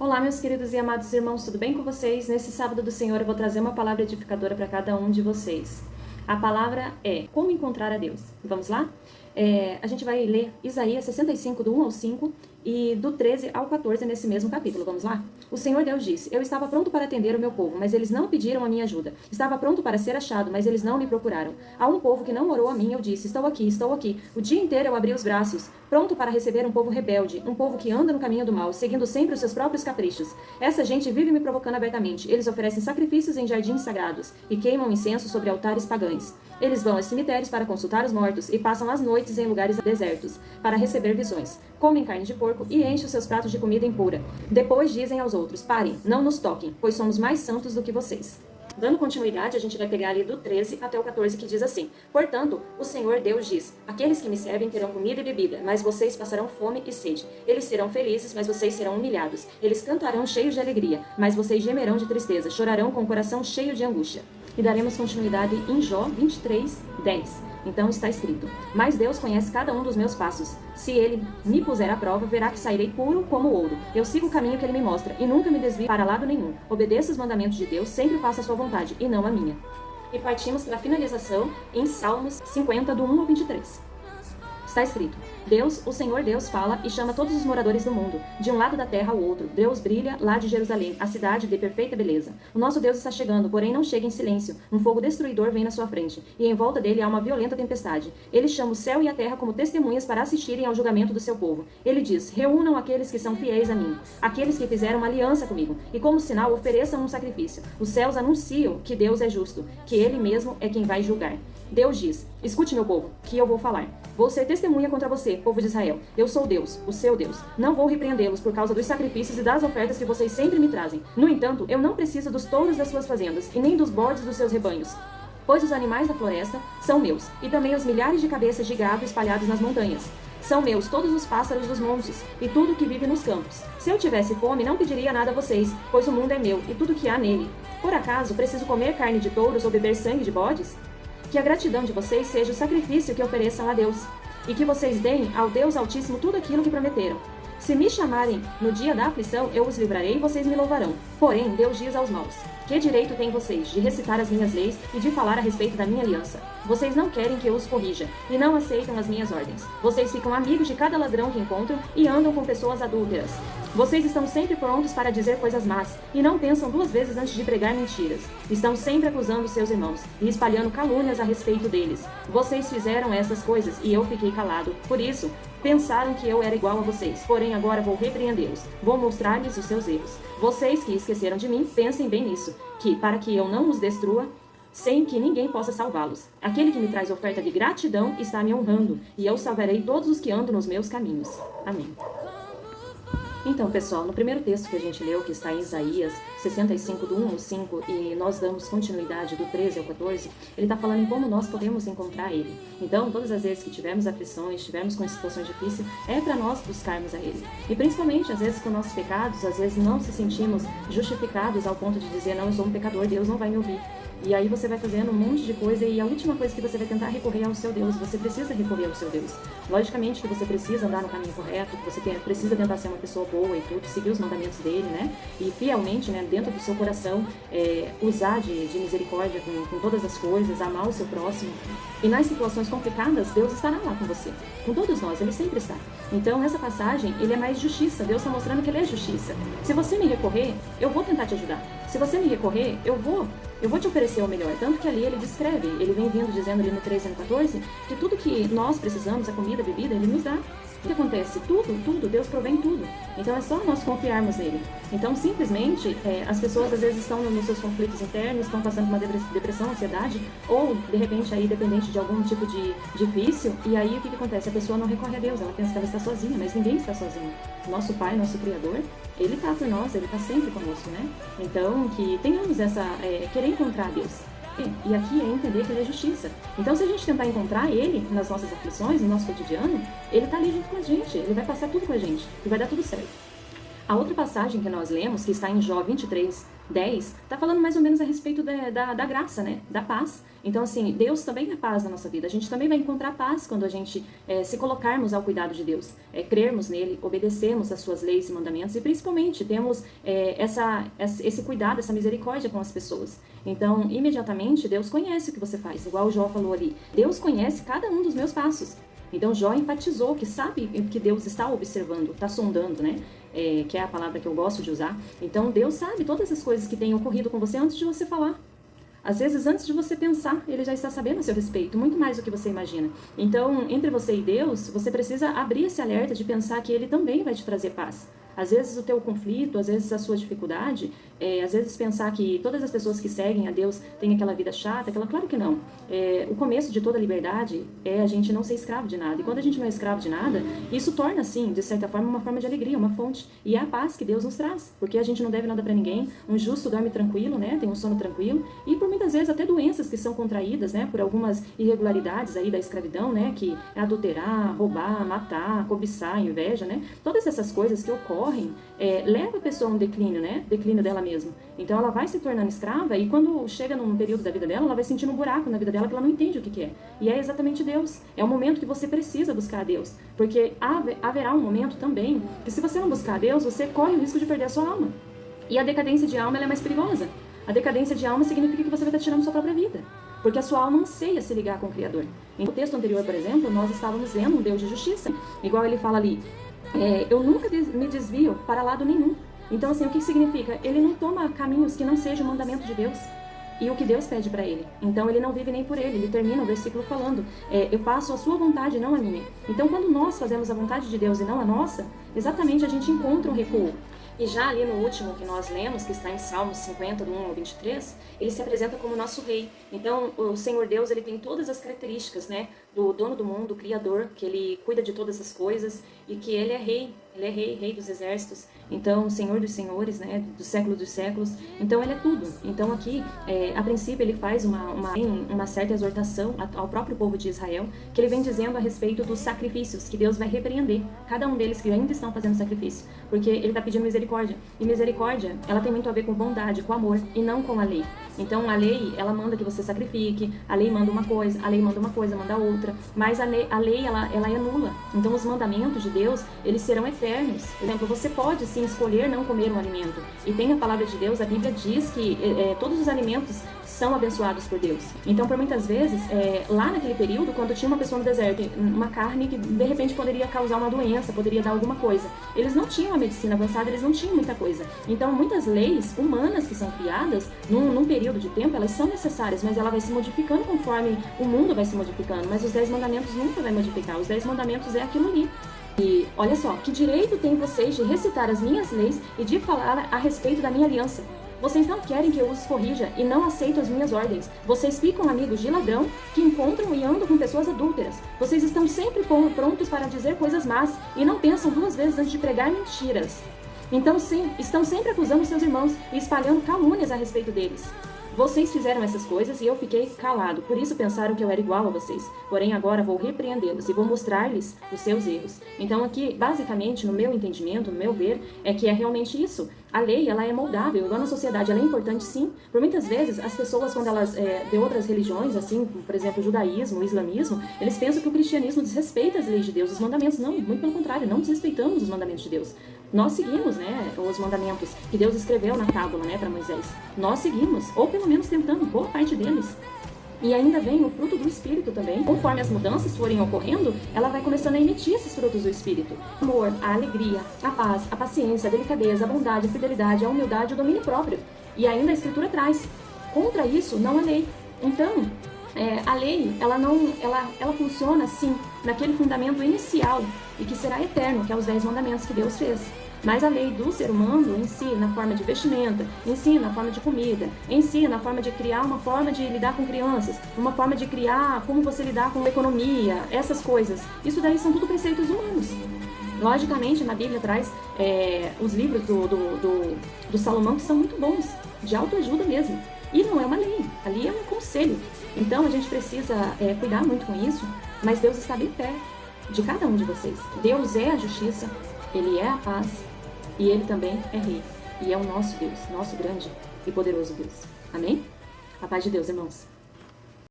Olá, meus queridos e amados irmãos, tudo bem com vocês? Nesse sábado do Senhor eu vou trazer uma palavra edificadora para cada um de vocês. A palavra é como encontrar a Deus. Vamos lá? A gente vai ler Isaías 65, do 1 ao 5 e do 13 ao 14 nesse mesmo capítulo. Vamos lá? O Senhor Deus disse: Eu estava pronto para atender o meu povo, mas eles não pediram a minha ajuda. Estava pronto para ser achado, mas eles não me procuraram. A um povo que não orou a mim, eu disse: Estou aqui, estou aqui. O dia inteiro eu abri os braços, pronto para receber um povo rebelde, um povo que anda no caminho do mal, seguindo sempre os seus próprios caprichos. Essa gente vive me provocando abertamente. Eles oferecem sacrifícios em jardins sagrados e queimam incenso sobre altares pagãos. Eles vão aos cemitérios para consultar os mortos e passam as noites em lugares desertos para receber visões. Comem carne de porco e enchem os seus pratos de comida impura. Depois dizem aos outros: Parem, não nos toquem, pois somos mais santos do que vocês. Dando continuidade, a gente vai pegar ali do 13 até o 14, que diz assim: Portanto, o Senhor Deus diz: Aqueles que me servem terão comida e bebida, mas vocês passarão fome e sede. Eles serão felizes, mas vocês serão humilhados. Eles cantarão cheios de alegria, mas vocês gemerão de tristeza, chorarão com o coração cheio de angústia. E daremos continuidade em Jó 23, 10. Então está escrito: Mas Deus conhece cada um dos meus passos. Se ele me puser à prova, verá que sairei puro como ouro. Eu sigo o caminho que ele me mostra e nunca me desvio para lado nenhum. Obedeço os mandamentos de Deus, sempre faço a sua vontade e não a minha. E partimos para a finalização em Salmos 50, do 1 ao 23. Está escrito: Deus, o Senhor Deus, fala e chama todos os moradores do mundo, de um lado da terra ao outro. Deus brilha lá de Jerusalém, a cidade de perfeita beleza. O nosso Deus está chegando, porém não chega em silêncio. Um fogo destruidor vem na sua frente, e em volta dele há uma violenta tempestade. Ele chama o céu e a terra como testemunhas para assistirem ao julgamento do seu povo. Ele diz: Reúnam aqueles que são fiéis a mim, aqueles que fizeram uma aliança comigo, e como sinal ofereçam um sacrifício. Os céus anunciam que Deus é justo, que ele mesmo é quem vai julgar. Deus diz: Escute, meu povo, que eu vou falar. Vou ser testemunha contra você, povo de Israel. Eu sou Deus, o seu Deus. Não vou repreendê-los por causa dos sacrifícios e das ofertas que vocês sempre me trazem. No entanto, eu não preciso dos touros das suas fazendas e nem dos bodes dos seus rebanhos, pois os animais da floresta são meus, e também os milhares de cabeças de gado espalhados nas montanhas. São meus todos os pássaros dos montes e tudo que vive nos campos. Se eu tivesse fome, não pediria nada a vocês, pois o mundo é meu e tudo que há nele. Por acaso, preciso comer carne de touros ou beber sangue de bodes? Que a gratidão de vocês seja o sacrifício que ofereçam a Deus, e que vocês deem ao Deus Altíssimo tudo aquilo que prometeram. Se me chamarem no dia da aflição, eu os livrarei e vocês me louvarão. Porém, Deus diz aos maus: Que direito têm vocês de recitar as minhas leis e de falar a respeito da minha aliança? Vocês não querem que eu os corrija e não aceitam as minhas ordens. Vocês ficam amigos de cada ladrão que encontram e andam com pessoas adúlteras. Vocês estão sempre prontos para dizer coisas más e não pensam duas vezes antes de pregar mentiras. Estão sempre acusando seus irmãos e espalhando calúnias a respeito deles. Vocês fizeram essas coisas e eu fiquei calado. Por isso, pensaram que eu era igual a vocês. Porém, agora vou repreendê-los. Vou mostrar-lhes os seus erros. Vocês que esqueceram de mim, pensem bem nisso, que para que eu não os destrua, sem que ninguém possa salvá-los. Aquele que me traz oferta de gratidão está me honrando, e eu salvarei todos os que andam nos meus caminhos. Amém. Então, pessoal, no primeiro texto que a gente leu, que está em Isaías 65, do 1 ao 5, e nós damos continuidade do 13 ao 14, ele está falando em como nós podemos encontrar ele. Então, todas as vezes que tivermos aflições, estivermos com situações difíceis, é para nós buscarmos a ele. E principalmente, às vezes, com nossos pecados, às vezes não se sentimos justificados ao ponto de dizer: não, eu sou um pecador, Deus não vai me ouvir. E aí você vai fazendo um monte de coisa e a última coisa que você vai tentar recorrer ao seu Deus. Você precisa recorrer ao seu Deus. Logicamente que você precisa andar no caminho correto, que você precisa tentar ser uma pessoa boa e tudo, seguir os mandamentos dele, né? E fielmente, né, dentro do seu coração, usar de misericórdia com todas as coisas, amar o seu próximo. E nas situações complicadas, Deus estará lá com você. Com todos nós, ele sempre está. Então, nessa passagem, ele é mais justiça. Deus está mostrando que ele é justiça. Se você me recorrer, eu vou tentar te ajudar. Se você me recorrer, eu vou te oferecer o melhor. Tanto que ali ele descreve, ele vem vindo dizendo ali no 13 e no 14, que tudo que nós precisamos, a comida, a bebida, ele nos dá. O que acontece? Tudo, Deus provém tudo. Então é só nós confiarmos nele. Então, simplesmente, as pessoas às vezes estão nos seus conflitos internos, estão passando por uma depressão, ansiedade, ou, de repente, aí dependente de algum tipo de vício, e aí o que acontece? A pessoa não recorre a Deus, ela pensa que ela está sozinha, mas ninguém está sozinho. Nosso Pai, nosso Criador, ele está por nós, ele está sempre conosco, né? Então, que tenhamos querer encontrar Deus. E aqui é entender que ele é justiça. Então, se a gente tentar encontrar ele nas nossas aflições, no nosso cotidiano, ele está ali junto com a gente, ele vai passar tudo com a gente e vai dar tudo certo. A outra passagem que nós lemos, que está em Jó 23:10, está falando mais ou menos a respeito da graça, né? Da paz. Então, assim, Deus também é paz na nossa vida. A gente também vai encontrar paz quando a gente se colocarmos ao cuidado de Deus, crermos nele, obedecermos às suas leis e mandamentos e, principalmente, temos esse cuidado, essa misericórdia com as pessoas. Então, imediatamente, Deus conhece o que você faz, igual o Jó falou ali. Deus conhece cada um dos meus passos. Então, Jó enfatizou que sabe que Deus está observando, está sondando, né? Que é a palavra que eu gosto de usar. Então, Deus sabe todas as coisas que têm ocorrido com você antes de você falar. Às vezes, antes de você pensar, Ele já está sabendo a seu respeito, muito mais do que você imagina. Então, entre você e Deus, você precisa abrir esse alerta de pensar que Ele também vai te trazer paz. Às vezes o teu conflito, às vezes a sua dificuldade, às vezes pensar que todas as pessoas que seguem a Deus têm aquela vida chata, claro que não. O começo de toda liberdade é a gente não ser escravo de nada. E quando a gente não é escravo de nada, isso torna, assim, de certa forma, uma forma de alegria, uma fonte. E é a paz que Deus nos traz, porque a gente não deve nada para ninguém. Um justo dorme tranquilo, né? Tem um sono tranquilo. E por muitas vezes até doenças que são contraídas, né? Por algumas irregularidades aí da escravidão, né? Que é adulterar, roubar, matar, cobiçar, inveja, né? Todas essas coisas que ocorrem leva a pessoa a um declínio, né? Declínio dela mesma. Então ela vai se tornando escrava e quando chega num período da vida dela, ela vai sentindo um buraco na vida dela que ela não entende o que é. E é exatamente Deus. É o momento que você precisa buscar a Deus. Porque haverá um momento também que se você não buscar a Deus, você corre o risco de perder a sua alma. E a decadência de alma ela é mais perigosa. A decadência de alma significa que você vai estar tirando sua própria vida. Porque a sua alma anseia se ligar com o Criador. No texto anterior, por exemplo, nós estávamos vendo um Deus de justiça. Igual ele fala ali, eu nunca me desvio para lado nenhum. Então, assim, o que significa? Ele não toma caminhos que não sejam o mandamento de Deus e o que Deus pede para ele. Então, ele não vive nem por ele. Ele termina o versículo falando, eu faço a sua vontade, não a minha. Então, quando nós fazemos a vontade de Deus e não a nossa, exatamente a gente encontra um recuo. E já ali no último que nós lemos, que está em Salmos 50, do 1 ao 23, ele se apresenta como nosso rei. Então, o Senhor Deus, ele tem todas as características, né, do dono do mundo, do Criador, que ele cuida de todas as coisas e que ele é rei dos exércitos. Então, Senhor dos senhores, né, do século dos séculos. Então, ele é tudo. Então, aqui, a princípio, ele faz uma certa exortação ao próprio povo de Israel, que ele vem dizendo a respeito dos sacrifícios, que Deus vai repreender cada um deles que ainda estão fazendo sacrifício, porque ele está pedindo misericórdia. E misericórdia, ela tem muito a ver com bondade, com amor, e não com a lei. Então, a lei, ela manda que você sacrifique, a lei manda uma coisa, a lei manda uma coisa, manda outra, mas a lei ela é nula. Então, os mandamentos de Deus, eles serão eternos. Por exemplo, você pode, sim, escolher não comer um alimento. E tem a palavra de Deus, a Bíblia diz que todos os alimentos são abençoados por Deus. Então, por muitas vezes, lá naquele período, quando tinha uma pessoa no deserto, uma carne que de repente poderia causar uma doença, poderia dar alguma coisa. Eles não tinham a medicina avançada, eles não tinham muita coisa. Então, muitas leis humanas que são criadas, num período de tempo, elas são necessárias, mas ela vai se modificando conforme o mundo vai se modificando. Mas os 10 mandamentos nunca vai modificar. Os 10 mandamentos é aquilo ali. E olha só, que direito têm vocês de recitar as minhas leis e de falar a respeito da minha aliança? Vocês não querem que eu os corrija e não aceitam as minhas ordens. Vocês ficam amigos de ladrão que encontram e andam com pessoas adúlteras. Vocês estão sempre prontos para dizer coisas más e não pensam duas vezes antes de pregar mentiras. Então, sim, estão sempre acusando seus irmãos e espalhando calúnias a respeito deles. Vocês fizeram essas coisas e eu fiquei calado, por isso pensaram que eu era igual a vocês. Porém, agora vou repreendê-los e vou mostrar-lhes os seus erros. Então, aqui, basicamente, no meu entendimento, no meu ver, é que é realmente isso. A lei, ela é moldável, igual na sociedade, ela é importante sim. Por muitas vezes, as pessoas, quando elas, de outras religiões, assim, por exemplo, o judaísmo, o islamismo, eles pensam que o cristianismo desrespeita as leis de Deus, os mandamentos. Não, muito pelo contrário, não desrespeitamos os mandamentos de Deus. Nós seguimos, né, os mandamentos que Deus escreveu na tábua, né, para Moisés. Nós seguimos, ou pelo menos tentamos, boa parte deles. E ainda vem o fruto do Espírito também. Conforme as mudanças forem ocorrendo, ela vai começando a emitir esses frutos do Espírito. O amor, a alegria, a paz, a paciência, a delicadeza, a bondade, a fidelidade, a humildade, o domínio próprio. E ainda a Escritura traz. Contra isso, não há lei. Então, a lei, ela funciona, sim, naquele fundamento inicial e que será eterno, que é os 10 mandamentos que Deus fez. Mas a lei do ser humano em si, na forma de vestimenta, em si, na forma de comida, em si, na forma de criar uma forma de lidar com crianças, uma forma de criar como você lidar com a economia, essas coisas. Isso daí são tudo preceitos humanos. Logicamente, na Bíblia traz os livros do Salomão que são muito bons, de autoajuda mesmo. E não é uma lei, ali é um conselho. Então a gente precisa cuidar muito com isso, mas Deus está bem perto de cada um de vocês. Deus é a justiça, Ele é a paz. E Ele também é Rei. E é o nosso Deus, nosso grande e poderoso Deus. Amém? A paz de Deus, irmãos.